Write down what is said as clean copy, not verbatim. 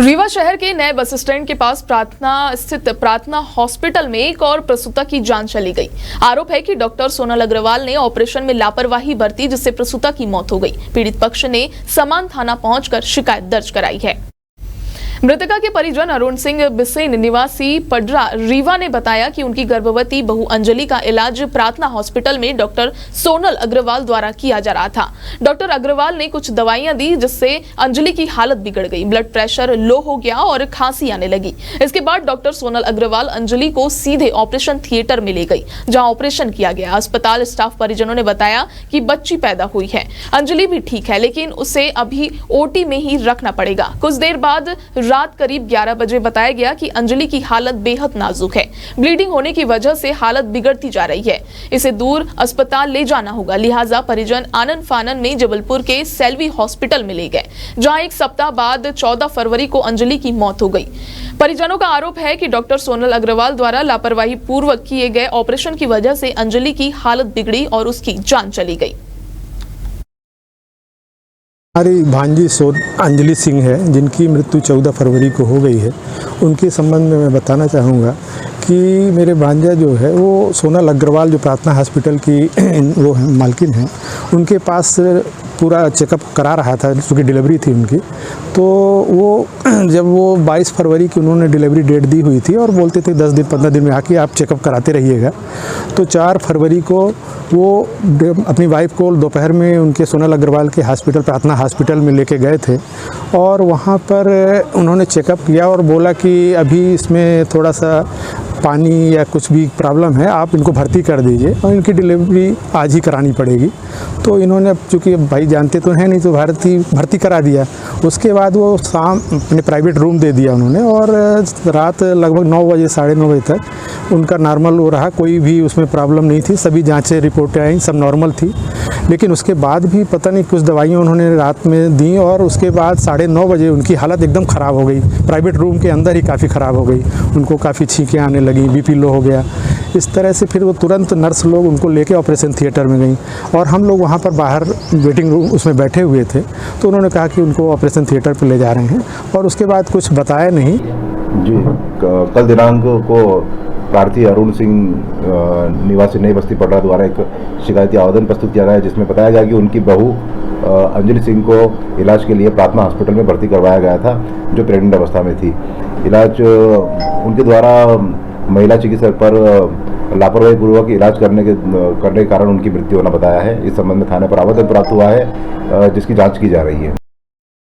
रीवा शहर के नए बस स्टैंड के पास प्रार्थना स्थित प्रार्थना हॉस्पिटल में एक और प्रसूता की जान चली गई। आरोप है कि डॉक्टर सोनल अग्रवाल ने ऑपरेशन में लापरवाही बरती, जिससे प्रसूता की मौत हो गई। पीड़ित पक्ष ने समान थाना पहुंचकर शिकायत दर्ज कराई है। मृतका के परिजन अरुण सिंह बिसेन निवासी पडरा रीवा ने बताया कि उनकी गर्भवती बहू अंजलि का इलाज प्रार्थना हॉस्पिटल में डॉक्टर सोनल अग्रवाल द्वारा किया जा रहा था। डॉक्टर अग्रवाल ने कुछ दवाइयां दी, जिससे अंजलि की हालत बिगड़ गई। ब्लड प्रेशर लो हो गया और खांसी आने लगी। इसके बाद डॉक्टर सोनल अग्रवाल अंजलि को सीधे ऑपरेशन थिएटर में ले गई, जहां ऑपरेशन किया गया। अस्पताल स्टाफ परिजनों ने बताया कि बच्ची पैदा हुई है। अंजलि भी ठीक है, लेकिन उसे अभी ओटी में ही रखना पड़ेगा। कुछ देर बाद रात करीब 11 बजे बताया गया कि अंजलि की हालत बेहद नाजुक है। ब्लीडिंग होने की वजह से हालत बिगड़ती जा रही है। इसे दूर अस्पताल ले जाना होगा, लिहाजा परिजन आनन फानन में जबलपुर के सेल्वी हॉस्पिटल में ले गए, जहां एक सप्ताह बाद 14 फरवरी को अंजलि की मौत हो गई। परिजनों का आरोप है कि डॉक्टर सोनल अग्रवाल द्वारा लापरवाही पूर्वक किए गए ऑपरेशन की वजह से अंजलि की हालत बिगड़ी और उसकी जान चली गई। हमारी भांजी अंजलि सिंह है, जिनकी मृत्यु 14 फरवरी को हो गई है। उनके संबंध में मैं बताना चाहूँगा कि मेरे भांजा जो है वो सोनल अग्रवाल, जो प्रार्थना हॉस्पिटल की वो मालकिन है, उनके पास पूरा चेकअप करा रहा था, क्योंकि डिलीवरी थी उनकी। तो वो जब वो 22 फरवरी की उन्होंने डिलीवरी डेट दी हुई थी और बोलते थे 10 दिन 15 दिन में आके आप चेकअप कराते रहिएगा। तो 4 फरवरी को वो अपनी वाइफ को दोपहर में उनके सोनल अग्रवाल के हॉस्पिटल, प्रार्थना हॉस्पिटल में लेके गए थे और वहाँ पर उन्होंने चेकअप किया और बोला कि अभी इसमें थोड़ा सा पानी या कुछ भी प्रॉब्लम है, आप इनको भर्ती कर दीजिए और इनकी डिलीवरी आज ही करानी पड़ेगी। तो इन्होंने, चूँकि भाई जानते तो हैं नहीं, तो भर्ती करा दिया। उसके बाद वो शाम अपने प्राइवेट रूम दे दिया उन्होंने और रात लगभग 9 बजे 9:30 बजे तक उनका नॉर्मल हो रहा। कोई भी उसमें प्रॉब्लम नहीं थी, सभी जाँचें रिपोर्टें आई, सब नॉर्मल थी। लेकिन उसके बाद भी पता नहीं कुछ दवाइयाँ उन्होंने रात में दी और उसके बाद 9:30 बजे उनकी हालत एकदम ख़राब हो गई। प्राइवेट रूम के अंदर ही काफ़ी ख़राब हो गई, उनको काफ़ी छींकें आने लगी, बीपी लो हो गया। इस तरह से फिर वो तुरंत नर्स लोग उनको लेके ऑपरेशन थिएटर में गई और हम लोग वहाँ पर बाहर वेटिंग रूम उसमें बैठे हुए थे। तो उन्होंने कहा कि उनको ऑपरेशन थिएटर पर ले जा रहे हैं और उसके बाद कुछ बताया नहीं। जी, कल दिनांक को प्रार्थी अरुण सिंह निवासी नई बस्ती पडरा द्वारा एक शिकायती आवेदन प्रस्तुत किया गया, जिसमें बताया गया कि उनकी बहू अंजलि सिंह को इलाज के लिए प्रार्थना हॉस्पिटल में भर्ती करवाया गया था, जो प्रेग्नेंट अवस्था में थी। इलाज उनके द्वारा महिला चिकित्सक पर लापरवाही पूर्वक इलाज करने के कारण उनकी मृत्यु होना बताया है। इस संबंध में थाने पर आवेदन प्राप्त हुआ है, जिसकी जांच की जा रही है।